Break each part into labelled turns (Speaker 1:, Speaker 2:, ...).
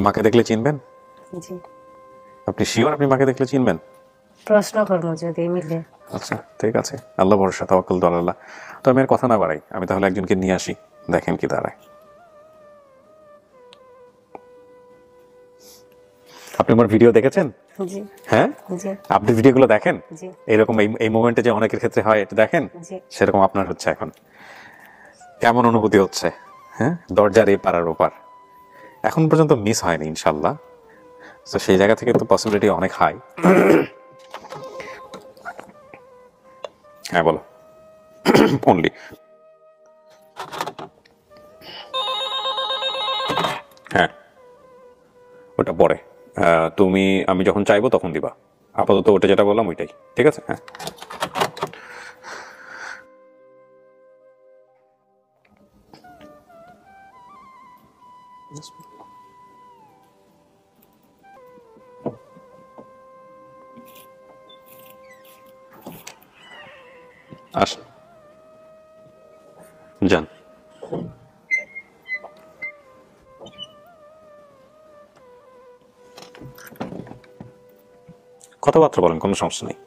Speaker 1: মাকে দেখলে চিনবেন?
Speaker 2: জি।
Speaker 1: আপনি শিওর আপনি মাকে দেখলে চিনবেন?
Speaker 2: প্রশ্ন করবো যদি মিলে।
Speaker 1: আচ্ছা ঠিক আছে, আল্লাহ ভরসা, তাওয়াক্কুল তো আল্লাহ। তো আমি আর কথা না বাড়াই, আমি তাহলে একজনকে নিয়ে আসি, দেখেন কি দাঁড়ায়। আপনি আমার ভিডিও দেখেছেন?
Speaker 2: জি।
Speaker 1: হ্যাঁ,
Speaker 2: জি।
Speaker 1: আপনি ভিডিওগুলো দেখেন?
Speaker 2: জি।
Speaker 1: এরকম এই মোমেন্টে যে অনেকের ক্ষেত্রে হয়, এটা দেখেন?
Speaker 2: জি।
Speaker 1: সেরকম আপনার হচ্ছে এখন। কেমন অনুভূতি হচ্ছে? হ্যাঁ, দরজার এই পাড়ার ওপার এখন পর্যন্ত মিস হয়নি ইনশাল্লাহ। তো সেই জায়গা থেকে তো পসিবিলিটি অনেক হাই। হ্যাঁ বলো। অনলি হ্যাঁ, ওটা পরে। তুমি, আমি যখন চাইবো তখন দিবা। আপাতত ওটা যেটা বললাম ওইটাই ঠিক আছে। হ্যাঁ, আস যান। কথাবার্তা বলেন, কোনো সমস্যা নেই,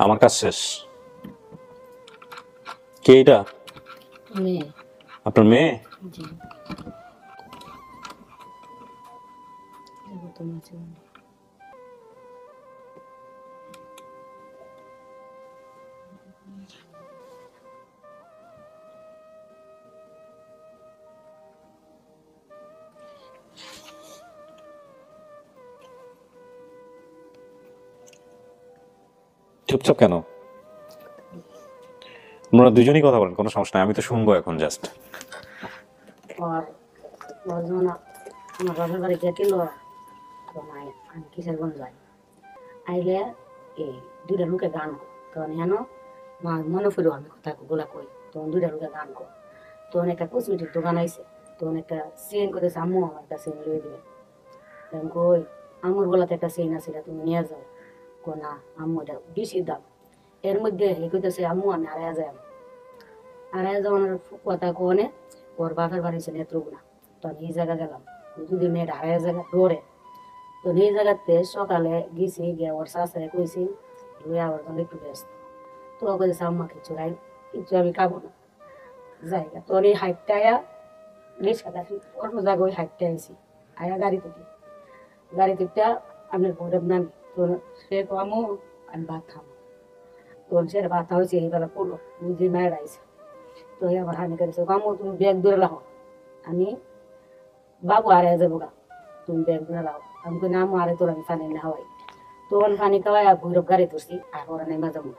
Speaker 1: আমার কাজ শেষ। কে এটা?
Speaker 2: মেয়ে।
Speaker 1: আপনার মেয়ে?
Speaker 2: জি। তোমার জন্য।
Speaker 1: চুপচাপ কেন? আপনারা দুজনেই কথা বলেন, কোনো সমস্যা নাই, আমি তো শুনবো এখন জাস্ট।
Speaker 2: আর ওর জন্য আমার বাবার বাড়ি গেছিল, আমি কিশোরগঞ্জ যাই আইলে এই দুইটা লোকে গান কর তখন হেন মনে ফিরো আমি কথা গোলা কই তখন দুইটা লোকে গান কর তখন একটা কসমেটিক দোকান আইছে তখন একটা চেন করতেছে আম্মু আমার একটা চেন লয়ে দিবে তখন কই আম্মুর গলাতে একটা চেন আছে এটা তুমি নিয়ে যাও কো না আম্মু এটা বেশি দাম এর মধ্যে হে কইতেছে আম্মু আমি আড়াই যাওয়ানোর কথা কোনে ওর বাপের বাড়ি ছিল নেত্রগুনা তখন এই জায়গা গেলাম যদি মেয়েটা আড়াই জায়গা দৌড়ে তো এই জায়গাতে সকালে গেছি গিয়ে ওর শাশুড়ি কইছি লইয়া ওর জন্য একটু ব্যস্ত তো ও কইছে আম্মা কিছু রাই কিছু আমি খাবো না জায়গা তোর এই হাইটটা আয়া রিক্সা দেখি অন্য জায়গায় ওই হাইটটা আইছি আয়া গাড়ি থেকে আমি ভৈরব নামি তো সে কামো আমি ভাত খাবো তখন সে ভাত হয়েছে এইবেলা পড়লো বুঝি মায়ের আইছে তো আমার হানি করেছে কামো তুমি ব্যাগ ধরে লাও আমি বাবু আরে যাবো গা তুমি ব্যাগ ধরে লাও আমি কই না আরে তোর আমি পানি না হওয়াই তখন পানি খাওয়াই আর ভৈরব গাড়ি ধরছি আর ওরা নেমা যাবো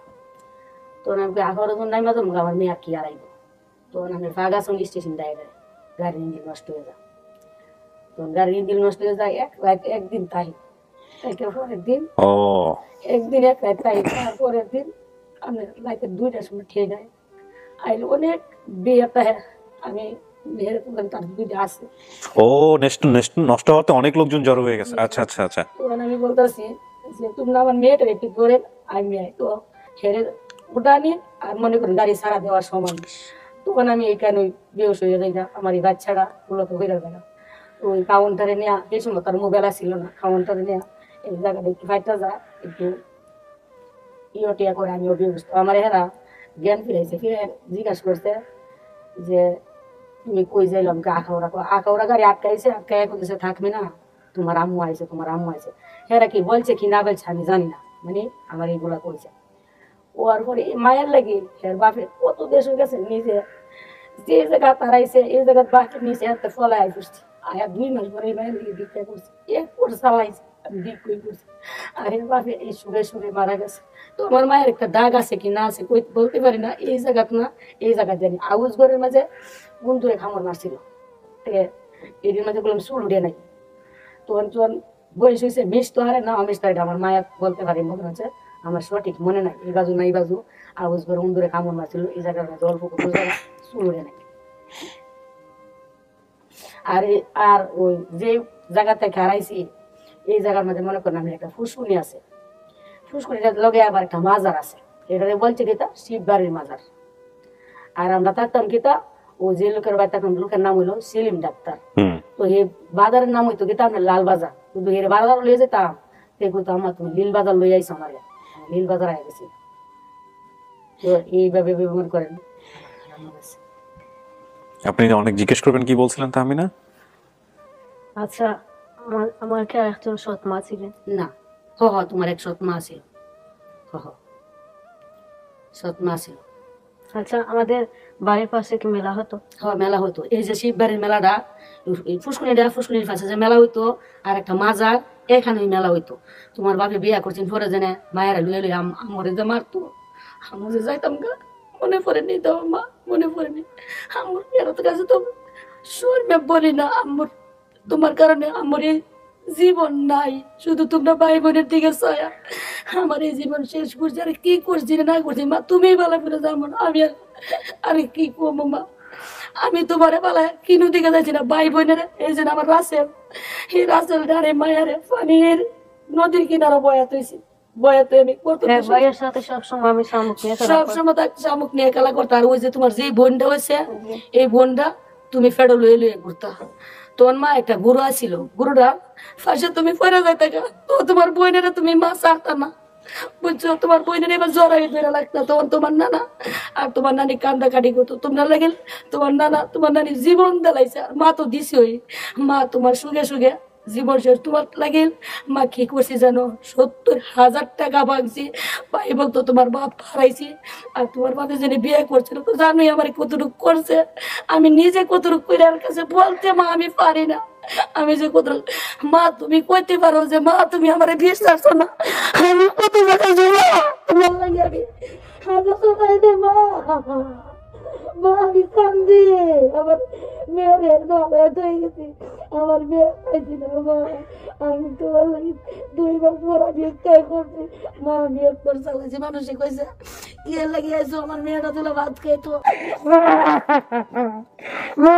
Speaker 2: তখন আমি আবার নেমা যাবো আমার মেয়ে আর কি আড়াইবো তখন আমি ফাগাসন স্টেশন ডাইরে গাড়ির ইঞ্জিন নষ্ট হয়ে যায় তখন গাড়ির ইঞ্জিন নষ্ট হয়ে যায় একদিন তাই পরের দিন
Speaker 1: ও
Speaker 2: একদিন এক রাত তাই তারপরের দিন আমি রাতে 2টার সময় খেয়ে যাই আইলে অনেক বিয়েটা আমি মেয়ের তার 2টা আছে
Speaker 1: ও, নেক্সট নেক্সট নষ্ট হওয়াতে অনেক লোকজন জড়ো হয়ে গেছে। আচ্ছা আচ্ছা আচ্ছা।
Speaker 2: তখন আমি বলতেছি যে তোমরা আমার মেয়েটার একটু ধরে আমি তো হেরে উঠানি আর মনে করেন গাড়ি ছাড়া দেওয়ার সময় তখন আমি এখানে বেউস হয়ে যাই না আমার এই বাচ্চাটা মূলত হয়ে যাবে না ওই কাউন্টারে নেওয়া এই সময় তার মোবাইল ছিল না কাউন্টারে নেওয়া এই জায়গাটা একটু ফাইটা যা একটু ইয়টিয়া করে আমি বেউস আমার এরা জ্ঞান ফিরেছে ফিরে জিজ্ঞাসা করছে যে তুমি কই যাইলাম আখাওড়া গাড়ি আটকাইছে আটকাই করতেছে থাকবে না তোমার আম্মু আইছে হেরা কি বলছে কি না বলছে আমি জানি না মানে আমার এইগুলা কইছে ওর পরে মায়ের লাগে হের বাপে কত দেশ হয়ে গেছে নিজে যে জায়গা তারাইছে এই জায়গা বাকি নিচে একটা ফলাই করছে আয়া 2 মাস পরে মায়ের দিকে ভিক্ষা করছে এক কোর্স চালাইছে আমি ভিক্ষই করছি আর এর বাপে এই সুরে মারা গেছে তো আমার মায়ের একটা দাগ আছে কি না আছে কই বলতে পারি না এই জায়গা না এই জায়গা জানি আউজ ঘরের মাঝে বন্ধুরে খামর মারছিল এর মাঝে বললাম চুল উঠে নাই তখন যখন বয়স হয়েছে মিস তো হারে না মিস তো আমার মায়া বলতে পারি মনে হচ্ছে আমার সঠিক মনে নাই এই বাজু না এই বাজু আউজ ঘরে বন্ধুরে খামর মারছিল এই জায়গার মাঝে অল্প কিছু জায়গা চুল উঠে নাই আর আর ওই যে জায়গাতে হারাইছি এই জায়গার মধ্যে মনে করেন আমি একটা ফুসকুনি আছে ফুসকুনিটার লগে আবার একটা মাজার আছে এটারে বলছে কিতা শিব বাড়ির মাজার আর আমরা থাকতাম কিতা ও যে লোকের বাড়ি তখন লোকের নাম হইলো সেলিম ডাক্তার।
Speaker 1: হুম।
Speaker 2: তো হে বাজারের নাম হইতো কি তার লাল বাজার, কিন্তু এর বাজার লইয়ে যেতাম দেখো তো আমার তুমি লীল বাজার লই আইছো আমার, লীল বাজার আয় গেছি। তো এইভাবে ব্যবহার করেন।
Speaker 1: আপনি অনেক জিজ্ঞেস করবেন কি বলছিলেন তাহমিনা?
Speaker 3: আচ্ছা, আমার কি একজন সৎ মা ছিলেন?
Speaker 2: না, তোমার এক সৎ মা ছিল, সৎ মা ছিল।
Speaker 3: আচ্ছা, আমাদের বাড়ির পাশে কি মেলা হতো?
Speaker 2: মেলা হতো, এই যে শিববাড়ির মেলাটা, ফুসকুনির পাশে যে মেলা হইতো, আর একটা মাজার, এখানে মেলা হইতো। তোমার বাপে বিয়া করছেন পরে জেনে মায়েরা লুয়ে লুয়ে আমরে যে মারতো, আমি যে যাইতাম গা, মনে পড়েনি তো মা, মনে পড়েনি আমার এরা তো কাছে তো শরীরে বলি না আমার, তোমার কারণে আমার এই জীবন নাই, শুধু তোমরা ভাই বোনের দিকে ছায়া আমার এই জীবন শেষ করছি। আরে কি করছি না করছি মা, তুমি ভালো করে যাবো না, আমি আরে কি করবো মা, আমি তোমার বেলা কিনু দিকে যাচ্ছি না ভাই বোনের। এই যে আমার রাসেল, এই রাসেল ডারে মায়ারে পানির নদীর কিনারও বয়াত হয়েছি, বয়াতে আমি
Speaker 3: ভাইয়ের সাথে সবসময় আমি শামুক নিয়ে
Speaker 2: সবসময় শামুক নিয়ে খেলা করতো। আর ওই যে তোমার যে বোনটা হয়েছে, এই বোনটা তুমি ফেডো লুয়ে লুয়ে ঘুরতা। তোমার মা একটা গুরু আছিল, গুরুটা ফাঁসে তুমি পরে যাইতে গা, তো তোমার বোনের তুমি মা চারতা না, বুঝছো? তোমার বোনের এবার জড়াই ধরে লাগতো, তখন তোমার নানা আর তোমার নানি কান্দা কাটি করতো। তোমরা লাগেন তোমার নানা তোমার নানি জীবন দেলাইছে, আর মা তো দিছে ওই মা তোমার সুখে সুখে জীবন শেষ। তোমার লাগিল মা কি করছি জানো, 70,000 টাকা ভাঙছি, ভাই বলতো তোমার বাপ হারাইছি। আর তোমার বাপে যিনি বিয়ে করছিল তো জানোই আমার কতটুকু করছে, আমি নিজে কতটুকু করে আর কাছে বলতে মা আমি পারি না, আমি যে কত মা তুমি কইতে পারো যে মা তুমি আমার বিশ্বাস না, আমি কত জায়গায় যাবো তোমার লাগে আমি মা, মা আমি কান্দি, আমার মেয়ের নবাদ হয়ে গেছি, আমার মেয়ে পাইছি না মা, আমি তোমার লাগে 2 বার পর আমি একটাই করছি মা, আমি একবার চালাইছি, মানুষে কইছে ইয়ে লাগিয়ে আইসো আমার মেয়েটা তুলে ভাত খাইতো মা,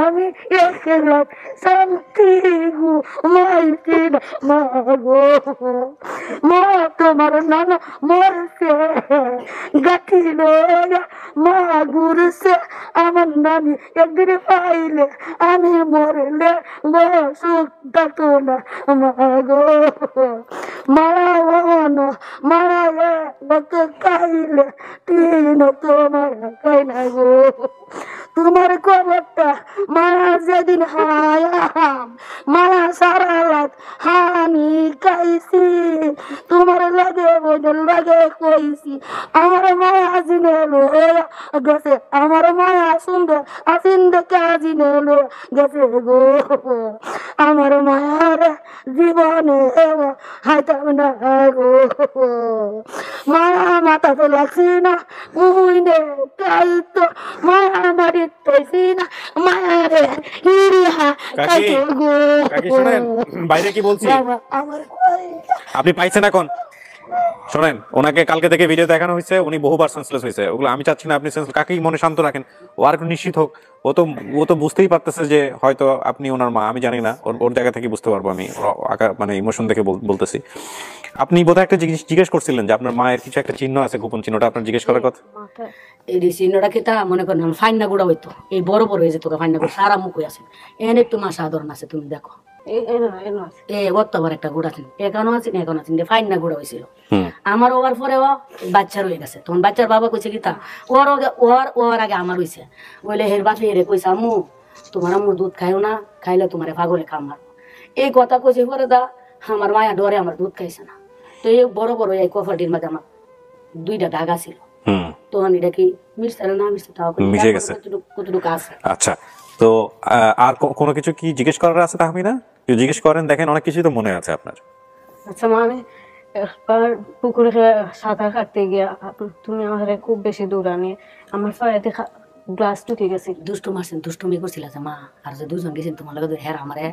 Speaker 2: আমি এসেছিলাম শান্তি গো মাইছি না মা গো, মা তোমার নানা মরছে গাঠিল মা ঘুরছে, আমার নানি একদিনে পাইলে আমি মরলে সুখ থাকতো না মা গো, মারা মারা খাইলে তিন তোমার খাই না গো, তোমার খবরটা মারা যেদিন হায়াম মারা সারা রাত হানি খাইছি, তোমার লাগে বোঝল লাগে কইছি, আমার মায়া আজিনে গেছে, আমার মায়া সুন্দর আসিন দেখে আজিনে গেছে গো, আমার মায়ার জীবনে হাইতাম না গো, মায়া মাথা তো লাগছি না উইনে কাইতো, মায়া মারি তৈছি না মায়ারে হিরিহা কাইতো গো।
Speaker 1: বাইরে কি বলছি আপনি পাইছেন এখন? শোনেন, ওনাকে কালকে থেকে ভিডিও দেখানো হয়েছে, উনি বহুবার সেন্সলেস হয়েছে, ওগুলো আমি চাচ্ছি না আপনি সেন্সলেস, কাকেই মনে শান্ত রাখেন, ও আর একটু নিশ্চিত হোক। ও তো বুঝতেই পারতেছে যে হয়তো আপনি ওনার মা, আমি জানি না, ওর জায়গা থেকে বুঝতে পারবো আমি, মানে ইমোশন দেখে বলতেছি। আপনি বোধহয় একটা জিনিস জিজ্ঞেস করছিলেন যে আপনার মায়ের কিছু একটা চিহ্ন আছে, গোপন চিহ্নটা আপনার জিজ্ঞেস করার কথা।
Speaker 2: এই চিহ্নটা কি তা মনে করেন ফাইনা গুড়া হইতো, এই বড় বড় হয়ে যেত ফাইনা গুড়া, সারা মুখ হয়ে আছে, এন একটু মা সাধারণ আছে, তুমি দেখো একটা গুড়া আছে, এখানেও আছে এখানে আছে, ফাইনা গুড়া হয়েছিল। আমার ওর পরে বাচ্চা রয়ে গেছে, তখন বাচ্চার বাবা কইছে কি তা ওর আগে আমার হয়েছে, বলে হের বাপি হেরে কইছে আম্মু তোমার আম্মুর দুধ খাইও না, খাইলে তোমার পাগলে খামার, এই কথা কইছে পরে দা আমার মায়া ডরে আমার দুধ খাইছে না। তো এই বড় বড় এই কফাটির মাঝে আমার 2টা দাগা ছিল, তখন এটা কি মিশছে না মিশছে তাও
Speaker 1: মিশে গেছে
Speaker 2: কতটুকু আছে।
Speaker 1: আচ্ছা, তো আর কোনো কিছু কি জিজ্ঞেস করার আছে তাহমিনা? জিজ্ঞেস করেন, দেখেন অনেক কিছুই তো মনে আছে আপনার।
Speaker 3: আচ্ছা মা, আমি একবার পুকুরে সাঁতার কাটতে গিয়া তুমি আমার খুব বেশি দৌড়ানি, আমার পায়েতে গ্লাস ঢুকে গেছে।
Speaker 2: দুষ্টুমি করছিল যে মা, আর যে 2জন গেছেন তোমার লগে হের আমারে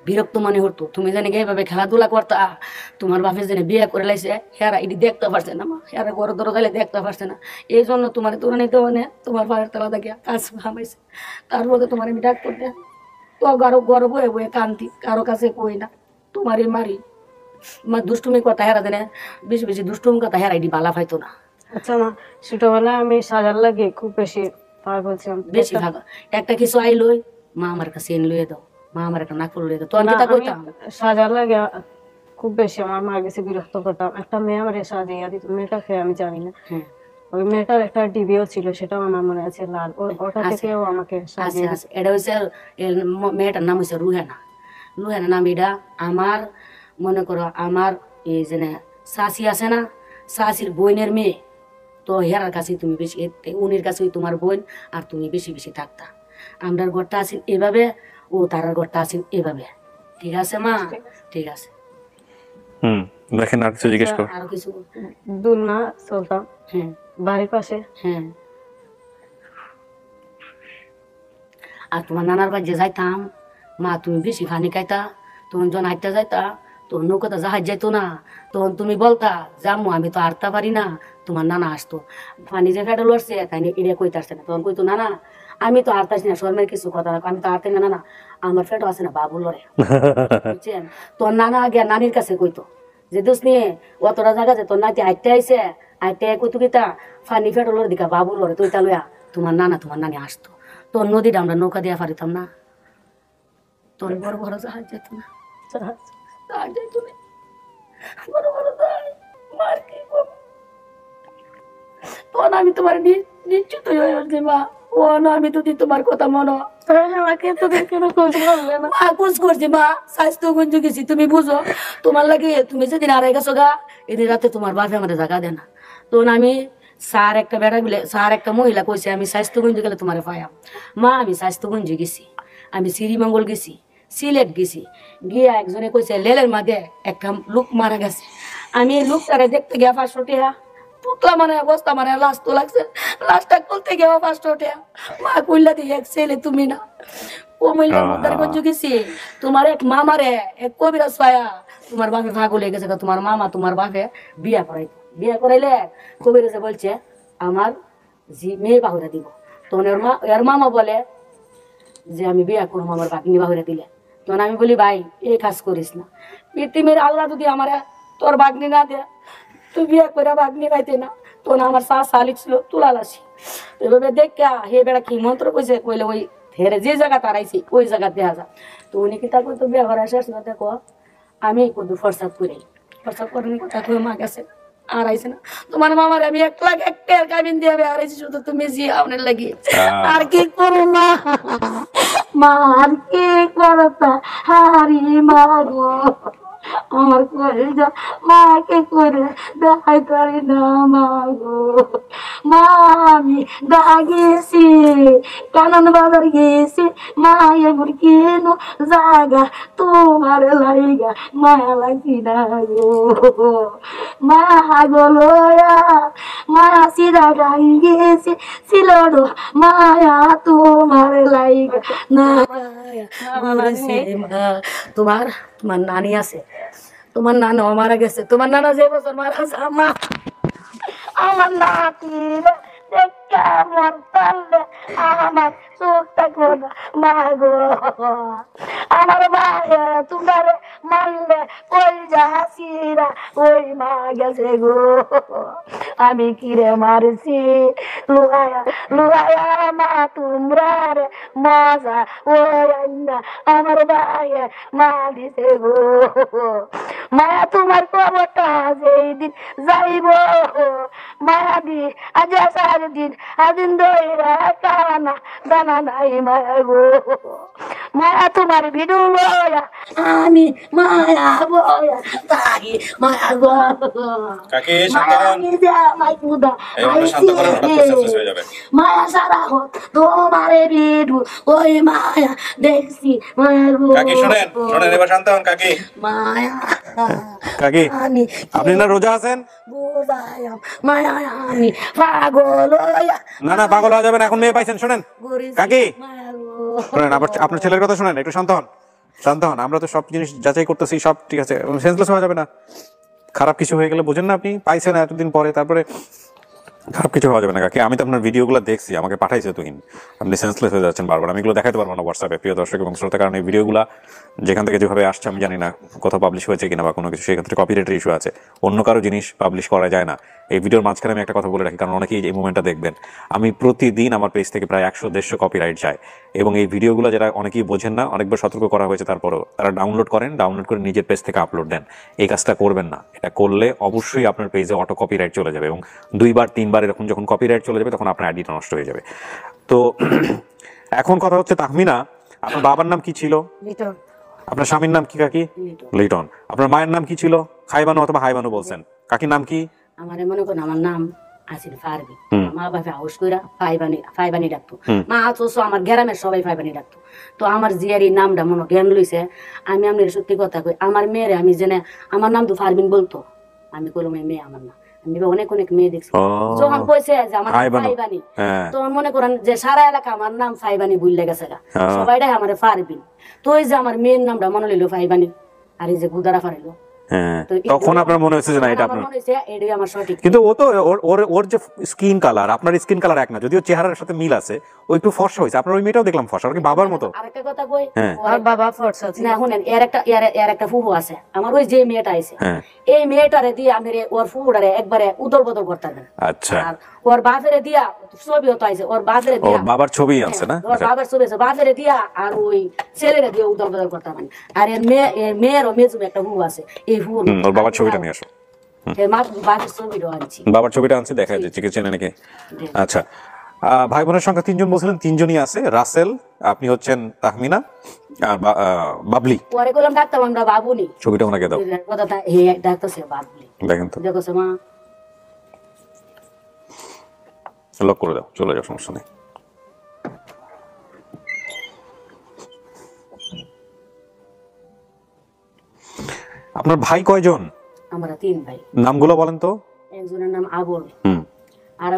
Speaker 2: বিরক্ত মনে হতো, তুমি জানি এইভাবে খেলাধুলা করতা, তোমার বাপের জানি বিয়ে করে লাইছে, হেরা এটি দেখতে পারছে না মা, হেরা ঘর ধরো তাহলে দেখতে পারছে না, এই জন্য তোমার তোরা নিতে মানে তোমার পায়ের তলা দেখে কাজ হামাইছে, তারপরে তোমার আমি ডাক করতে তো গরো বয়ে বয়ে কান্তি, কারো কাছে কই না, তোমারই মারি মা, দুষ্টুমি কথা হেরা দেনে বেশি বেশি দুষ্টুমি কথা হেরা এটি বালা পাইতো না।
Speaker 3: আচ্ছা মা, ছোটবেলায় আমি সাজার লাগে খুব বেশি পাগল ছিলাম।
Speaker 2: বেশি ভাগ একটা কিছু আইলই মা আমার কাছে এনে লইয়ে দাও, মা আমার একটা নাকফুল লইয়ে দাও, তখন
Speaker 3: না,
Speaker 2: কি তা
Speaker 3: আমি
Speaker 2: কইতাম?
Speaker 3: সাজার লাগে খুব বেশি আমার মার কাছে বিরক্ত করতাম। একটা মেয়ে আমার সাজিয়ে দিত, মেয়েটাকে আমি জানি না।
Speaker 2: হ্যাঁ
Speaker 3: ওই মেয়েটার একটা ডিবিও ছিল, সেটাও আমার মনে আছে লাল, ওটা
Speaker 2: আছে
Speaker 3: থেকেও আমাকে
Speaker 2: আছে
Speaker 3: সাজিয়ে দিত।
Speaker 2: আছে এটা হচ্ছে মেয়েটার নাম হচ্ছে রুহেনা। রুহেনা নাম এটা আমার, মনে করো আমার এই যে শাশি আছে না, শাশির বোনের মেয়ে, তো হেরার কাছে তুমি বেশি, উনির কাছে তোমার বোন আর তুমি বেশি বেশি থাকতা। আমরার ঘরটা আছেন এভাবে, ও তারার ঘরটা আছেন এভাবে। ঠিক আছে মা? ঠিক আছে।
Speaker 1: দেখেন আর কিছু জিজ্ঞেস করো।
Speaker 2: আরো কিছু?
Speaker 3: দুলনা চলতাম
Speaker 2: হ্যাঁ
Speaker 3: বাড়ির পাশে।
Speaker 2: হ্যাঁ। আর তোমার নানার বাড়ি যে যাইতাম, মা তুমি বেশি পানি খাইতা, তখন যখন হাঁটতে যাইতা তখন নৌকাতে জাহাজ যাইতো না, তখন তুমি বলতা জামু আমি তো হাঁটতে পারি না, তোমার নানা আসতো পানি যে ফেটে লড়ছে তাই এটা কইতে আসছে না, তখন কইতো নানা আমি তো হাঁটতাছি না, শর্মের কিছু কথা রাখো, আমি তো হাঁটতে না, না আমার ফেটও আছে না, বাবু লড়ে। বুঝছেন? তোর নানা আগে নানির কাছে কইতো যে দোষ নিয়ে অতটা জায়গা যে তোর নাতি হাঁটতে আইসে, হাঁটতে কইতো কিতা ফানি ফেটে লড়ে দিকা বাবু লড়ে, তুই তা লইয়া তোমার নানা তোমার নানি আসতো, তোর নদীটা আমরা নৌকা দিয়া পারিতাম না, তোর বড় বড় জাহাজ যেত না, জাহাজ যেত না, বড় বড় জাহাজ, মার কি করবো? তখন আমি তোমার নিশ্চিত হয়ে উঠছি মা, ও না আমি তো তোমার কথা মনো
Speaker 3: আমাকে তো কেন খোঁজ করলে না?
Speaker 2: খোঁজ করছি মা, স্বাস্থ্য গঞ্জ গেছি, তুমি বুঝো তোমার লাগে, তুমি যেদিন আড়াই গেছো গা এদিন রাতে তোমার বাপে আমাদের জায়গা দেয় না, তখন আমি স্যার একটা বেড়া বলে স্যার একটা মহিলা কইছে আমি স্বাস্থ্যগঞ্জ গেলে তোমার পায়াম। মা আমি স্বাস্থ্যগঞ্জ গেছি, আমি শ্রীমঙ্গল গেছি, সিলেট গেছি, গিয়ে একজনে কইছে লেলের মাঝে একটা লোক মারা গেছে, আমি এই লোকটারে দেখতে গিয়া 500 টাকা পুতলা মানে অবস্থা মানে লাশ তো লাগছে, লাশটা খুলতে গিয়ে 500 টাকা। মা কইলা দিয়ে এক ছেলে তুমি না ও মহিলার মুদারগঞ্জ গেছি, তোমার এক মামারে এক কবিরাজ পায়া তোমার বাপে ভাগল হয়ে গেছে, তোমার মামা তোমার বাপে বিয়া করাইতো, বিয়া করাইলে কবিরাজে বলছে আমার মেয়ে বাহুরা দিব, তখন এর মামা বলে যে আমি বিয়া করবো আমার বাগনি বাহুরা দিলে, তখন আমি বলি ভাই এই কাজ করিস না, পৃথিবীর আল্লাহ যদি আমার তোর বাগনি না দেয় তুই বিয়া করে বাগনি পাইতে না, তখন আমার শালিক ছিল তুলালাসি, এভাবে দেখা হে বেড়া কি মন্ত্র কইছে, কইলে ওই ফেরে যে জায়গা তারাইছি ওই জায়গা দেওয়া যা, তো উনি কি তা করতো বিয়া ঘরে শেষ না, দেখো আমি কত ফরসাদ করি, ফরসাদ করেন কথা কই মা গেছে আর আইছে না, তোমার মামার আমি 1 লাখ 1 টাকার কাবিন দিয়ে আর আইছি শুধু তুমি জিয়াওনের লাগি, আর কি করো মা, মা আর কি করতা হারি মা গো, আমার কলেজা মাকে করে দেখাই পারি না মা গো, মা আমি গেছি কানন বাজার গেছি, মা এমন কেন জাগা তোমার লাইগা মায়া লাগছি না গো, মা গলয়া মায়া সিরা গাই গেছি ছিল মায়া তোমার লাইগা না, তোমার তোমার নানি আছে, তোমার নানা মারা গেছে, তোমার নানা যে বছর মারা গেছে আমার নাতির কেমন পারলে আমার চোখ থাকবো না মা গো, আমার মায়ে তোমার মানলে ওই যাহাসিরা ওই মা গেছে গো, আমি কিরে মারছি লুহায়া লুহায়া মা তোমরা রে মজা ওই আমার ভাইয়ে মা দিছে গো, মায়া তোমার খবরটা যেদিন যাইব মায়া দি আজ 4 দিন আদিন দইরা কানা দানা নাই মায়া গো, মায়া তোমার ভিডু লয়া আমি মায়া বয়া তাই মায়া গো,
Speaker 1: কাকি শান্ত হন, শান্ত করেন, সাকসেস হয়ে যাবে।
Speaker 2: মায়া সারা হত তোমারে ভিডু ওই মায়া দেখছি মায়া গো,
Speaker 1: কাকি শুনেন শুনেন এবার শান্ত হন কাকি,
Speaker 2: মায়া
Speaker 1: কাকি
Speaker 2: আমি
Speaker 1: আপনি না রোজা আছেন?
Speaker 2: মায়া আমি পাগল
Speaker 1: না না পাগল হয়ে যাবেন, এখন মেয়ে পাইছেন। শুনেন কাকি শুনেন, আবার আপনার ছেলের কথা শুনেন, একটু শান্ত হন, শান্ত হন, আমরা তো সব জিনিস যাচাই করতেছি, সব ঠিক আছে, সেন্সলেস হয়ে যাবে না, খারাপ কিছু হয়ে গেলে বুঝেন না আপনি, পাইছেন এতদিন পরে, তারপরে খারাপ কিছু হওয়া যাবে না কাকি, আমি তো আপনার ভিডিওগুলো দেখছি, আমাকে পাঠাইছে তুহিন, আপনি সেন্সলেস হয়ে যাচ্ছেন বারবার, আমি এগুলো দেখাতে পারবো না হোয়াটসঅ্যাপে প্রিয় দর্শক এবং শ্রোতা, কারণ এই ভিডিওগুলো যেখান থেকে যেভাবে আসছে আমি জানি না কোথাও পাবলিশ হয়েছে কিনা বা কোনো কিছু, সেখান থেকে কপিরাইটের ইস্যু আছে, অন্য কারো জিনিস পাবলিশ করা যায় না। এই ভিডিওর মাঝখানে আমি একটা কথা বলে রাখি, কারণ অনেকেই এই মুভমেন্টটা দেখবেন, আমি প্রতিদিন আমার পেজ থেকে প্রায় 100-150 কপিরাইট যায়, এবং এই ভিডিওগুলো যারা অনেকেই বোঝেন না, অনেকবার সতর্ক করা হয়েছে, তারপরেও তারা ডাউনলোড করে নিজের পেজ থেকে আপলোড দেন। এই কাজটা করবেন না, এটা করলে অবশ্যই আপনার পেজে অটো কপিরাইট চলে যাবে, এবং 2-3 এরকম যখন কপিরাইট চলে যাবে তখন আপনার আইডিটা নষ্ট হয়ে যাবে। তো এখন কথা হচ্ছে, তাহমিনা আপনার বাবার নাম কি ছিল?
Speaker 2: লিটন।
Speaker 1: আপনার স্বামীর নাম কি কাকি?
Speaker 2: লিটন।
Speaker 1: লিটন। আপনার মায়ের নাম কি ছিল? খাইবানু অথবা হাইবানু বলছেন। কাকির নাম কি?
Speaker 2: আমারে মনে করেন আমার নাম আসিল ফারবি, মা বাবা হাউস কইরা ফাইবানি ডাকতো, মা আছো আমার গ্রামের সবাই ফাইবানি ডাকতো। তো আমার জিয়ারি নামটা মনে জ্ঞান লইছে, আমি আপনার সত্যি কথা কই, আমার মেয়েরে আমি জেনে আমার নাম তো ফারবিন বলতো, আমি কইলাম এই মেয়ে আমার না, আমি অনেক অনেক মেয়ে দেখছি যখন কইছে যে আমার ফাইবানি, তখন মনে করেন যে সারা এলাকা আমার নাম ফাইবানি ভুলে গেছে, সবাইটাই আমার ফারবিন। তো এই যে আমার মেয়ের নামটা মনে লইলো ফাইবানি, আর এই যে গুদারা ফারাইলো,
Speaker 1: তখন আপনার মনে হচ্ছে যে না এটা আপনার,
Speaker 2: এটাই আমার সঠিক।
Speaker 1: কিন্তু ও তো ওর যে স্কিন কালার আপনার স্কিন কালার এক না, যদিও চেহারার সাথে মিল আছে, ও একটু ফর্সা হয়েছে, আপনার ওই মেয়েটাও দেখলাম ফর্সা, ওর কি বাবার মতো?
Speaker 2: আরেকটা কথা কই,
Speaker 3: আর বাবা ফর্সা
Speaker 2: না শুনেন, এর একটা ফুফু আছে আমার, ওই যে মেয়েটা আছে এই মেয়েটারে দিয়ে আমি ওর ফুফুটারে একবারে উদর বদল করতে দেন।
Speaker 1: আচ্ছা,
Speaker 2: আর ওর বাপেরে দিয়া ছবিও তো আছে, ওর বাপেরে দিয়া,
Speaker 1: বাবার ছবি আছে না,
Speaker 2: ওর বাবার ছবি আছে, বাপেরে দিয়া আর ওই ছেলেরে দিয়ে উদর বদল করতে পারেন। আর এর মেয়েরও মেজুম একটা ফুফু আছে, এই ফুফু
Speaker 1: ওর বাবার ছবিটা নিয়ে আসো,
Speaker 2: বাপের ছবিটা আনছি,
Speaker 1: বাবার ছবিটা আনছি, দেখা যাচ্ছে কি চেনে নাকি? আচ্ছা, ভাই বোনের সংখ্যা 3 জন বলছিলেন, 3 জনই আছে, রাসেল, আপনি হচ্ছেন তাহমিনা, আর বাবলি।
Speaker 2: পরে কইলাম ডাক্তার আমরা বাবুনি,
Speaker 1: ছবিটা ওনাকে দাও,
Speaker 2: কথাটা হে ডাক্তার সে বাবলি,
Speaker 1: দেখেন তো,
Speaker 2: দেখো মা
Speaker 1: লক করে দাও, চলে যাও, সমস্যা নেই। আপনার ভাই কয়জন?
Speaker 2: আমরা 3 ভাই।
Speaker 1: নামগুলো বলেন তো।
Speaker 2: একজনের নাম আবুল, আর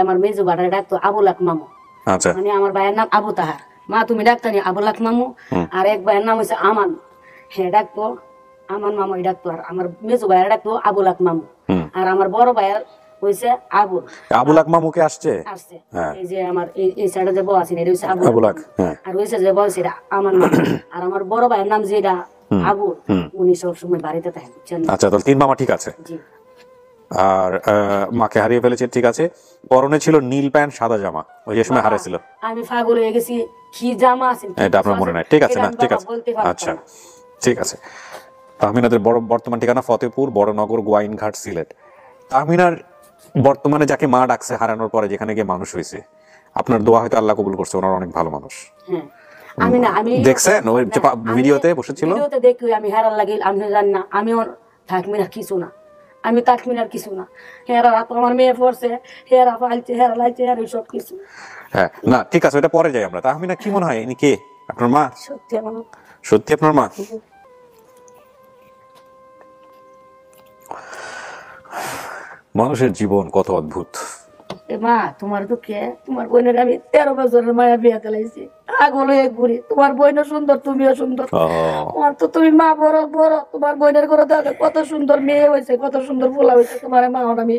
Speaker 2: আমার মেজো বাড়ার ডাকতো আবুল আক মামু।
Speaker 1: আচ্ছা,
Speaker 2: মানে আমার ভাইয়ের নাম আবু তাহার, মা তুমি ডাকতো নি আবুল আক মামু। আর এক ভাইয়ের নাম হচ্ছে আমান, হ্যাঁ ডাকতো আমান মামু ডাকতো, আর আমার মেজো ভাইয়ের ডাকতো আবুল আক মামু। আর আমার বড় ভাইয়ের হইছে আবুল।
Speaker 1: আবুল আক মামুকে আসছে,
Speaker 2: এই যে আমার এই সাইডে যে বউ আছে এটা হইছে আবুল আক, আর হইছে যে বউ সেটা আমান মামু। আর আমার বড় ভাইয়ের নাম যেটা আবুল, উনি সব সময় বাড়িতে থাকেন।
Speaker 1: আচ্ছা, তাহলে 3 মামা ঠিক আছে।
Speaker 2: জি।
Speaker 1: আর মাকে হারিয়ে ফেলেছে, ঠিক আছে। পরনে ছিল নীল প্যান্ট সাদা জামা, ওই যে সময় হারিয়েছিল।
Speaker 2: আমি পাগল হয়ে গেছি, কি জামা আছে
Speaker 1: এটা আপনার মনে নাই? ঠিক আছে, না ঠিক আছে, আচ্ছা ঠিক আছে। তাহমিনাদের বর্তমান ঠিকানা ফতেপুর বড়নগর, গোয়াইনঘাট, সিলেট। তাহমিনার বর্তমানে যাকে মা ডাকছে হারানোর পরে, যেখানে গিয়ে মানুষ হয়েছে, আপনার দোয়া হয়তো আল্লাহ কবুল করছে, ওনার অনেক ভালো মানুষ।
Speaker 2: আমি
Speaker 1: দেখছেন ওই ভিডিওতে বসেছিল,
Speaker 2: ভিডিওতে দেখি আমি হেরার লাগি, আমি জানি না আমি থাকমিনার কিছু না, আমি তাকমিনার কিছু না, হেরা তো আমার মেয়ে পড়ছে, হেরা ফালছে, হেরা লাইছে, হেরা সব কিছু।
Speaker 1: হ্যাঁ, না ঠিক আছে, ওটা পরে যাই আমরা। তাহমিনা কি মনে হয় ইনি কে? আপনার মা?
Speaker 2: সত্যি আমার,
Speaker 1: সত্যি আপনার মা? মানুষের জীবন কত অদ্ভুত।
Speaker 2: মা তোমার দুঃখে তোমার বোনের আমি 13 বছরের মায়া বিয়া দিলাইছি, আগল হয়ে ঘুরি, তোমার বোনও সুন্দর, তুমিও সুন্দর, তোমার তো তুমি মা বড় বড়, তোমার বোনের করে দাও কত সুন্দর মেয়ে হয়েছে, কত সুন্দর পোলা হয়েছে, তোমার মা আমি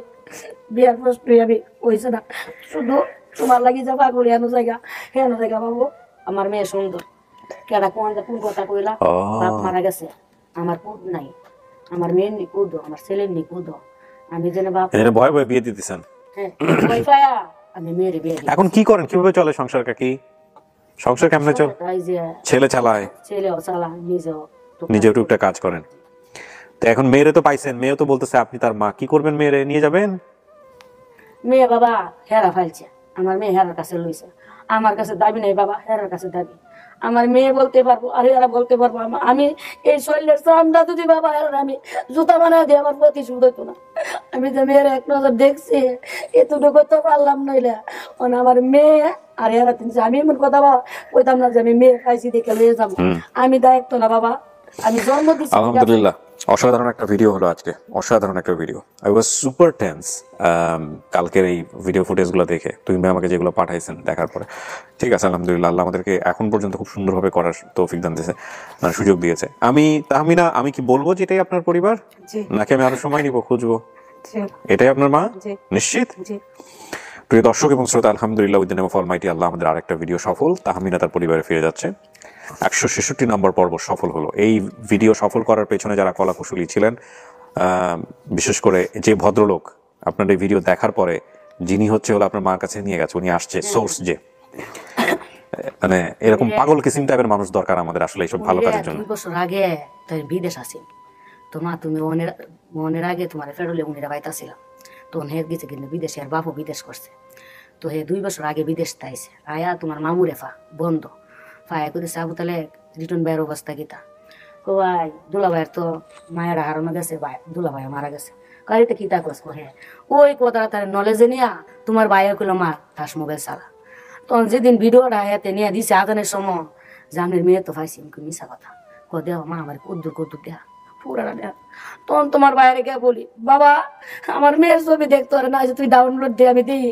Speaker 2: বিয়ার প্রশ্ন আমি হয়েছে না, শুধু তোমার লাগি যা পাগল হেন জায়গা বাবু, আমার মেয়ে সুন্দর। কেডা কোন কথা কইলা, বাপ মারা গেছে, আমার পুত নাই, আমার মেয়ের নি কুদ, আমার ছেলের নি কুদ, আমি যেন বাপ
Speaker 1: ভয় ভয় বিয়ে দিতেছেন। এখন কি করেন, কিভাবে চলে সংসার কাকি? সংসার কেমনে চলে? ছেলে চালায়, নিজেও টুকটাক কাজ করেন। তো এখন মেয়েরে তো পাইছেন, মেয়েও তো বলতেছে আপনি তার মা, কি করবেন? মেয়েরে নিয়ে যাবেন?
Speaker 2: মেয়ে বাবা হেরা ফাইলছে, আমার মেয়ে হেরার কাছে লইছে, আমার কাছে দাবি নাই বাবা, হেরার কাছে দাবি। আমার মেয়ে বলতে পারবো আর এরা বলতে পারবো, আমি এই শরীরের চামড়া যদি বাবা আমি জুতা বানায় দিই আমার প্রতিশোধ হইতো না। আমি যে মেয়ের এক নজর দেখছি এতটুকু তো পারলাম নইলে আমার মেয়ে আর এরা তিনছে, আমি এমন কথা বাবা কইতাম না যে আমি মেয়ে খাইছি দেখে লয়ে যাবো, আমি দায়িত্ব না বাবা, আমি জন্ম দিচ্ছি।
Speaker 1: আলহামদুলিল্লাহ, অসাধারণ একটা ভিডিও হলো আজকে, অসাধারণ একটা video. I was super tense কালকের এই ভিডিও ফুটেজ গুলো দেখে, তুমি আমাকে যেগুলো পাঠাইছেন দেখার পরে। ঠিক আছে, আলহামদুলিল্লাহ, আল্লাহ আমাদেরকে এখন পর্যন্ত খুব সুন্দরভাবে করার তৌফিক দান দিয়েছে, সুযোগ দিয়েছে। আমি তাহমিনা, আমি কি বলবো যেটাই আপনার পরিবার, নাকি আমি আরো সময় নিব খুঁজবো?
Speaker 3: জি
Speaker 1: এটাই আপনার মা?
Speaker 3: জি
Speaker 1: নিশ্চিত?
Speaker 3: জি।
Speaker 1: প্রিয় দর্শক এবং শ্রোতা, আলহামদুলিল্লাহ with the name of almighty Allah আমাদের আরেকটা ভিডিও সফল। তাহমিনা তার পরিবারে ফিরে যাচ্ছে। 166 নম্বর পর্ব সফল হলো। এই ভিডিও সফল করার পেছনে যারা কলাকুশলী ছিলেন, বিশেষ করে যে ভদ্রলোক আপনার এই ভিডিও দেখার পরে যিনি হলো আপনার মার কাছে নিয়ে গেছে, উনি আসছে সোর্স, যে মানে এরকম পাগল কিসিম টাইপের মানুষ দরকার আমাদের আসলে এইসব ভালো কাজের জন্য।
Speaker 2: 2 বছর আগে তাই বিদেশ আসি তো মা তুমি মনের আগে তোমার ফেরলে উনিরা বাইতাছিলাম তো হে গেছে কিন্তু বিদেশে, আর বাপও বিদেশ করছে। তো হে 2 বছর আগে বিদেশ তাইছে আয়া তোমার মামুরে বন্ধ ফায়া করেছে আবু তাহলে রিটার্ন বাইয়ের অবস্থা গীতা ও ভাই দুলা ভাইয়ের তো মায়ের হারানো গেছে, ভাই দুলা ভাই মারা গেছে গাড়িতে কিতা করছ হ্যাঁ ওই কথাটা তার নলেজে নিয়া তোমার ভাইয়া কইলো মা তাস মোবাইল চালা। তখন যেদিন ভিডিওটা হাতে নিয়ে দিছে আদানের সময় যে আমার মেয়ে তো পাইছি মিশা কথা দেওয়া মা আমার কদ্দুর দেয়া পুরাটা দেয়া। তখন তোমার বাইরে গিয়ে বলি বাবা আমার মেয়ের ছবি দেখতে পারে না, তুই ডাউনলোড দিয়ে আমি দিই।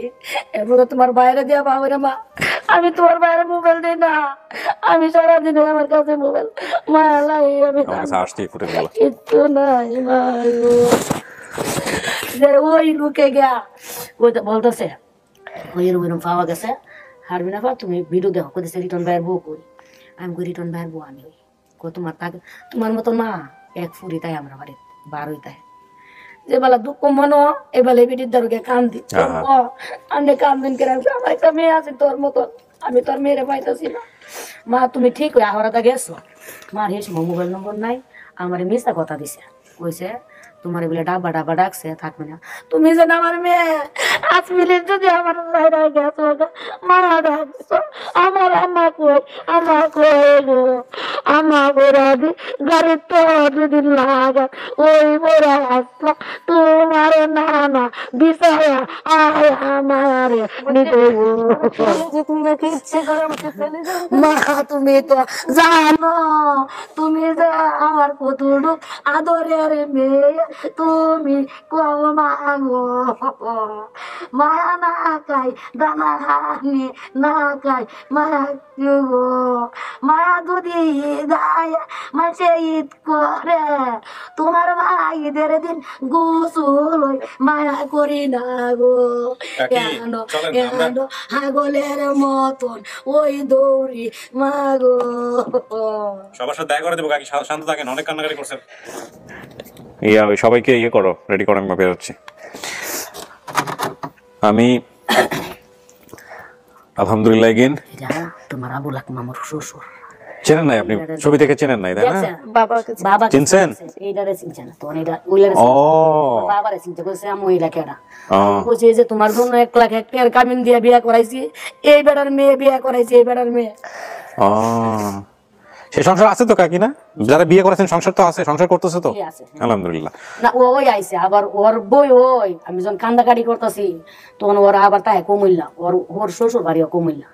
Speaker 2: এরপর তোমার বাইরে দেওয়া বাবা রে মা আমি তোমার বাইরে মোবাইল দিই না, আমি সারাদিন আমার কাছে মোবাইল মা লাই আমি কিচ্ছু নাই মা। ওই লুকে গিয়া ওই বলতেছে ওই এরকম পাওয়া গেছে হারবি না তুমি ভিডিও দেখো কোথায় রিটার্ন বাইর বউ কই আমি কই রিটার্ন বাইর বউ আমি তোমার তাকে তোমার মতো না এক ফুরি তাই আমরা বাড়ি বার হই তাই যে বেলা দুঃখ মনো এবেলা বিটির দারুকে কান্দি আন্ডে কান্দিন করে আমার একটা মেয়ে আছে তোর মতন, আমি তোর মেয়েরে পাইতেছি না। মা তুমি ঠিক হয়ে আহরাটা গেছো, মার হেস মোবাইল নম্বর নাই, আমার মিশা কথা দিছে কইছে তোমার বলে ডাবা ডাকছে থাকবে না। তুমি যেন আমার মেয়ে 5 মিনিট যদি আমার বাইরে গেছো মারা ডাকছো আমার আম্মা কই গো আম্মা গোরা দি গাড়ি তো যদি লাগা ওই গোরা আসলো তোমার নানা বিছায়া আয় আমার মা তুমি তো জানো তুমি যে আমার কতটুকু আদরের মেয়ে, তুমি মাগো মায়া না খাই দানা হানি না খাই মায়া গো মায়া দুদি গায়ে মাসে ঈদ করে তোমার মা ঈদের দিন গোসল মায়া করি না গো হাগলের মতন ওই দৌড়ি মাগো।
Speaker 1: সবার সাথে দেখা করে দেবো কাকি, শান্ত থাকেন, অনেক কান্নাকাটি করছেন। সবাইকে করো, রেডি করো, আমি বেরোচ্ছি। আমি আলহামদুলিল্লাহ
Speaker 2: তোমার আবু লাক মামুর শ্বশুর
Speaker 1: চেনেন নাই? আপনি ছবি দেখে চেনেন নাই তাই না?
Speaker 2: বাবা
Speaker 1: চিনছেন?
Speaker 2: এইটারে চিনছেন তো এইটা ওইলারে বাবারে চিনতে কইছে আমি ওইলা কেডা কইছে যে তোমার জন্য 1 লাখ হেক্টর কামিন দিয়া বিয়া করাইছি, এই বেড়ার মেয়ে বিয়া করাইছি, এই বেড়ার মেয়ে।
Speaker 1: সে সংসার আছে তো কাকি না? যারা বিয়ে করেছেন সংসার তো আছে, সংসার করতেছে তো আলহামদুলিল্লাহ।
Speaker 2: না ওই আইছে আবার ওর বই ওই আমি যখন কান্দাকাটি করতেছি তখন ওর আবার তাই কমিল্লা ওর শ্বশুর বাড়িও কমিল্লা,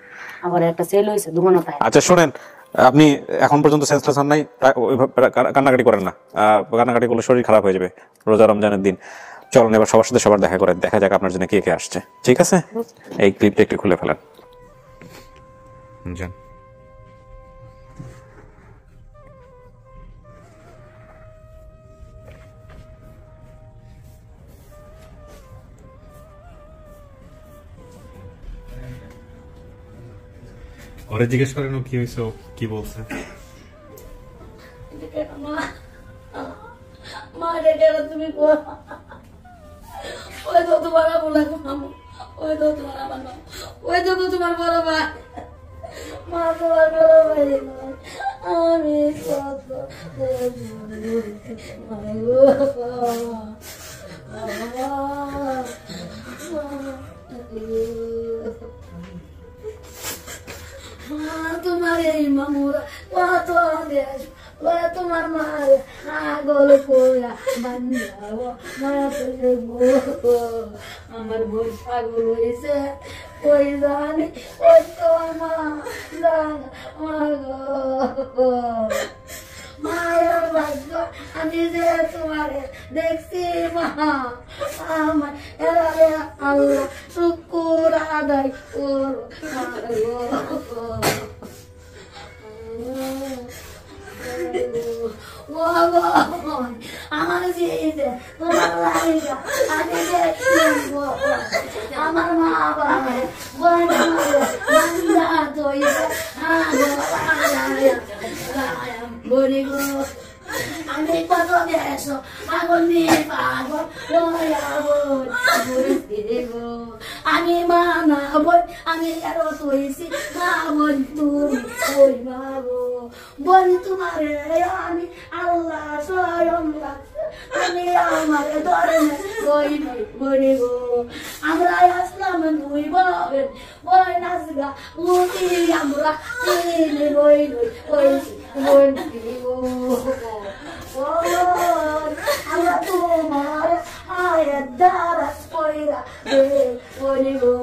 Speaker 2: আবার একটা ছেলে হয়েছে দুগুণ তাই।
Speaker 1: আচ্ছা শোনেন, আপনি এখন পর্যন্ত সেন্সলেস হন নাই, কান্নাকাটি করেন না, কান্নাকাটি করলে শরীর খারাপ হয়ে যাবে রোজা রমজানের দিন। চলুন এবার সবার সাথে সবার দেখা করেন, দেখা যাক আপনার জন্য কে কে আসছে। ঠিক আছে, এই ক্লিপটা একটু খুলে ফেলেন। যান। ওরে জিজ্ঞেস করেন কি হয়েছে, কি বলছে।
Speaker 2: তুমি ওই তো তোমার বলে ওই তো তোমার আমার ওই তো তোমার বড় ভাই মা তোমার বড় ভাই আমি কত তোমার এই মামুরা কত দেশ তোমার মারে আগল পোয়া বান্ধাবো আমার বই পাগল হয়েছে ওই জানি ওই তো মা মায়ের ভাগ্য আমি যে তোমারে দেখছি মা আমার এরারে আল্লাহ শুকুর আদায় করো ও বোন আমার জিতে তোমার লাইগা আমি দেখব আমার মা বাবা বোন মান্দা তোইছে বলি গো আমি কত দেশ আগুন নিয়ে পাগল গো আমি মা না বোন আমি আরো তৈছি মা বোন তুমি ওই মা গো বোন তোমারে আমি আল্লাহ স্বয়ং আমি আমার ধর্মে কই বলি গো আমরা আসলাম দুই বোন বই নাচগা উঠি আমরা তিন বই ওই বোন গো আমরা তোমার আয়ের দ্বারা কইরা বলি গো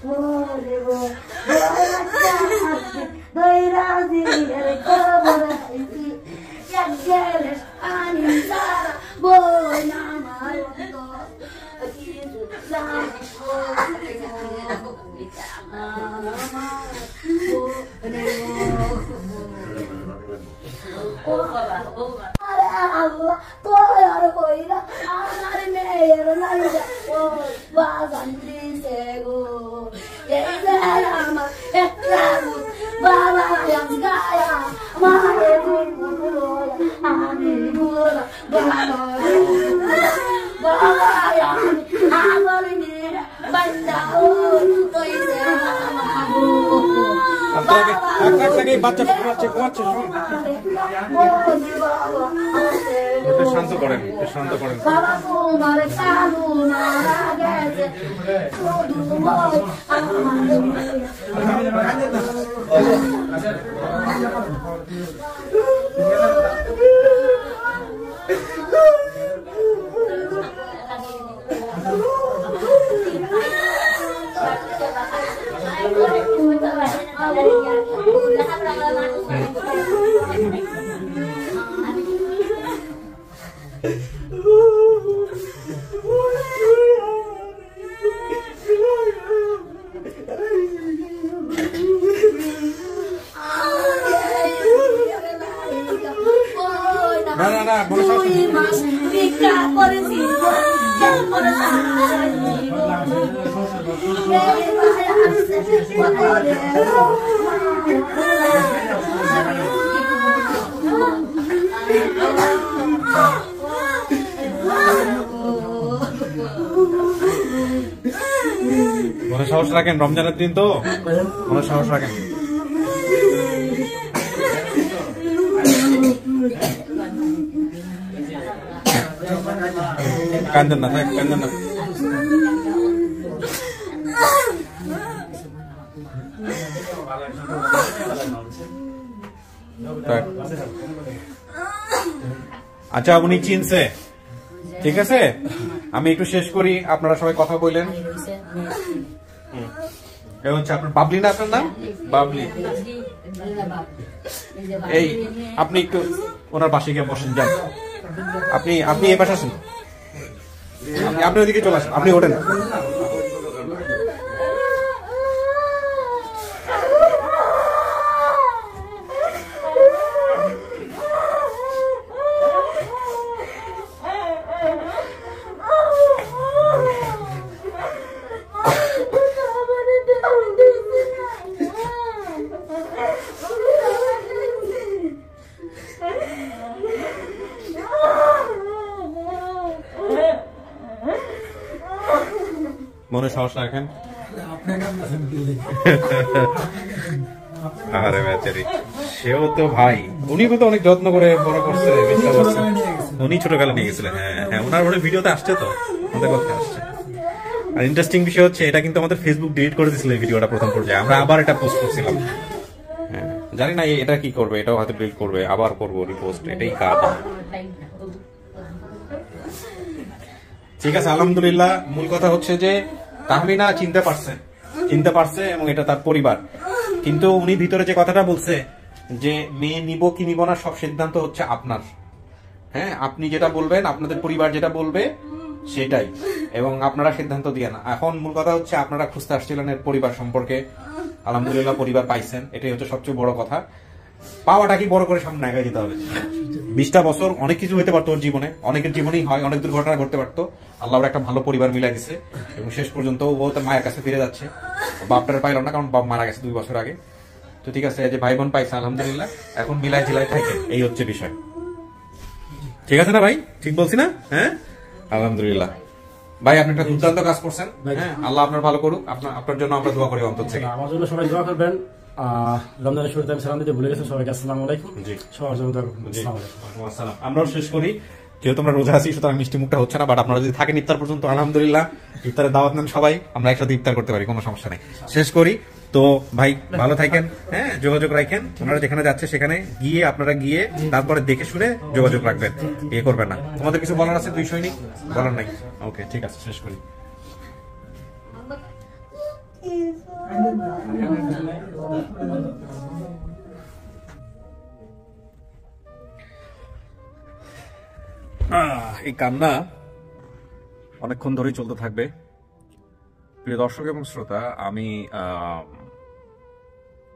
Speaker 2: বলি গো দইরা দিয়ে খবর আইছি এক গেলে আনি সারা বই আমার কিছু আল্লাহ তোর কইরা আমার মেয়ের নাইজা ও বাগান দিছে গো এই যে আমার একটা বাবা গায়া মারে আমি বলা বাবা বাবা আমার মেয়ে বান্দা ও কইছে
Speaker 1: বাচ্চা ঘুমাচ্ছে শান্ত করেন শান্ত করেন
Speaker 2: বাবা তোমার কানু মারা গেছে
Speaker 1: মনে সাহস রাখেন, রমজানের দিন তো মনে সাহস রাখেন। কান্দেন না, কান্দেন না। আচ্ছা, উনি চিনছে, ঠিক আছে। আমি একটু শেষ করি, আপনারা সবাই কথা বললেন। হচ্ছে আপনার বাবলি না, আপনার নাম বাবলি। এই আপনি একটু ওনার পাশে গিয়ে বসেন, যান। আপনি এই পাশে আসেন, আপনি ওইদিকে চলে আসেন, আপনি ওঠেন। মনে সাহস রাখেন। আরে বেচারি, সেও তো ভাই, উনি তো অনেক যত্ন করে বড় করছে, উনি ছোটকালে নিয়ে গেছিলেন। হ্যাঁ, ওনার বড় ভিডিওতে আসছে, তো আমাদের কথা আসছে। আর ইন্টারেস্টিং বিষয় হচ্ছে, এটা কিন্তু আমাদের ফেসবুক ডিলিট করে দিয়েছিল এই ভিডিওটা প্রথম পর্যায়ে, আমরা আবার এটা পোস্ট করছিলাম। হ্যাঁ, জানি না এটা কি করবে, এটাও হয়তো ডিলিট করবে, আবার করবো রিপোস্ট, এটাই কাজ। ঠিক আছে, আলহামদুলিল্লাহ। মূল কথা হচ্ছে যে তাহমিনা চিনতে পারছে এবং এটা তার পরিবার। কিন্তু উনি ভিতরে যে কথাটা বলছে যে মেয়ে নিব কি নিব না, সব সিদ্ধান্ত হচ্ছে আপনার। হ্যাঁ, আপনি যেটা বলবেন, আপনাদের পরিবার যেটা বলবে সেটাই, এবং আপনারা সিদ্ধান্ত দিয়ে না। এখন মূল কথা হচ্ছে, আপনারা খুঁজতে আসছিলেন এর পরিবার সম্পর্কে, আলহামদুলিল্লাহ পরিবার পাইছেন, এটাই হচ্ছে সবচেয়ে বড় কথা। পাওয়াটা কি বড় করে সামনে আগে যেতে হবে। 20টা বছর অনেক কিছু হতে পারতো ওর জীবনে, অনেকের জীবনেই হয়, অনেক দুর্ঘটনা ঘটতে পারতো। আল্লাহ ওর একটা ভালো পরিবার মিলাই দিছে এবং শেষ পর্যন্ত ও তার মায়ের কাছে ফিরে যাচ্ছে। বাপটারে পাইল না, কারণ বাপ মারা গেছে 2 বছর আগে। তো ঠিক আছে, এই যে ভাই বোন পাইছে আলহামদুলিল্লাহ, এখন মিলাই ঝিলাই থাকে, এই হচ্ছে বিষয়। ঠিক আছে না ভাই, ঠিক বলছি না? হ্যাঁ আলহামদুলিল্লাহ। ভাই আপনি একটা দুর্দান্ত কাজ করছেন, হ্যাঁ আল্লাহ আপনার ভালো করুক। আপনার জন্য আমরা দোয়া করি অন্তর থেকে।
Speaker 4: আমার জন্য সবাই দোয়া করবেন। রমজানের শুরুতে আমি সালাম দিতে ভুলে গেছি সবাইকে, আসসালামু আলাইকুম।
Speaker 1: জি।
Speaker 4: সবার জন্য দোয়া করবেন। আসসালামু আলাইকুম।
Speaker 1: আসসালাম। আমরাও শেষ করি, যেহেতু আমরা রোজা আছি সুতরাং মিষ্টি মুখটা হচ্ছে না, বাট আপনারা যদি থাকেন ইফতার পর্যন্ত আলহামদুলিল্লাহ, ইফতারের দাওয়াত নেন সবাই, আমরা একসাথে ইফতার করতে পারি, কোনো সমস্যা নেই। শেষ করি তো ভাই, ভালো থাকেন, হ্যাঁ যোগাযোগ রাখেন। ওনারা যেখানে যাচ্ছে সেখানে গিয়ে আপনারা গিয়ে তারপরে দেখে শুনে যোগাযোগ রাখবেন, ইয়ে করবেন না। তোমাদের কিছু বলার আছে? 2 সৈনিক বলার নাই? ওকে ঠিক আছে, শেষ করি। এই কান্না অনেকক্ষণ ধরেই চলতে থাকবে। প্রিয় দর্শক এবং শ্রোতা, আমি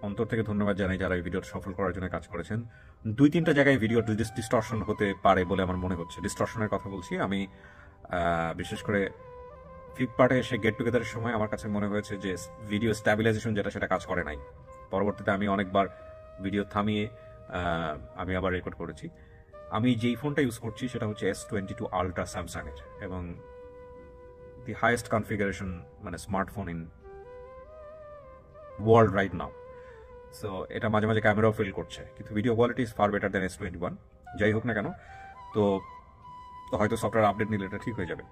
Speaker 1: অন্তর থেকে ধন্যবাদ জানাই যারা এই ভিডিওটা সফল করার জন্য কাজ করেছেন। 2-3টা জায়গায় ভিডিও ডিস্টর্শন হতে পারে বলে আমার মনে হচ্ছে। ডিস্টর্শনের কথা বলছি আমি, বিশেষ করে ফ্লিপকার্টে এসে গেট টুগেদারের সময় আমার কাছে মনে হয়েছে যে ভিডিও স্ট্যাবিলাইজেশন যেটা, সেটা কাজ করে নাই। পরবর্তীতে আমি অনেকবার ভিডিও থামিয়ে আমি আবার রেকর্ড করেছি। আমি যেই ফোনটা ইউজ করছি সেটা হচ্ছে S22 আলট্রা স্যামসাংয়ের, এবং দি হাইয়েস্ট কনফিগারেশন মানে smartphone in world right now. So এটা মাঝে মাঝে ক্যামেরাও ফিল করছে, কিন্তু video quality is far better then S21। যাই হোক না কেন, তো হয়তো সফটওয়্যার আপডেট নিলে এটা ঠিক হয়ে যাবে।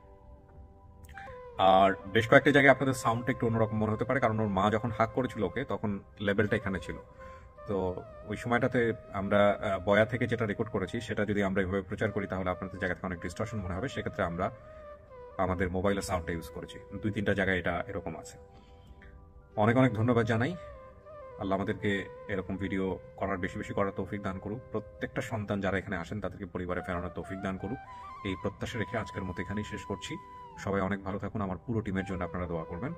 Speaker 1: আর বেশ কয়েকটা জায়গায় আপনাদের সাউন্ডটা একটু অন্যরকম মনে হতে পারে, কারণ ওর মা যখন হাক করেছিল ওকে তখন লেভেলটা এখানে ছিল। তো ওই সময়টাতে আমরা বয়া থেকে যেটা রেকর্ড করেছি সেটা যদি আমরা এভাবে প্রচার করি তাহলে আপনাদের জায়গা থেকে অনেক ডিস্টর্শন মনে হবে। সেক্ষেত্রে আমরা আমাদের মোবাইলের সাউন্ডটা ইউজ করেছি। 2-3টা জায়গায় এটা এরকম আছে। অনেক অনেক ধন্যবাদ জানাই। আল্লাহ আমাদেরকে এরকম ভিডিও করার বেশি বেশি করার তৌফিক দান করুক। প্রত্যেকটা সন্তান যারা এখানে আসেন তাদেরকে পরিবারে ফেরানোর তৌফিক দান করুক। এই প্রত্যাশা রেখে আজকের মতো এখানেই শেষ করছি। সবাই অনেক ভালো থাকুন। আমার পুরো টিমের জন্য আপনারা দোয়া করবেন।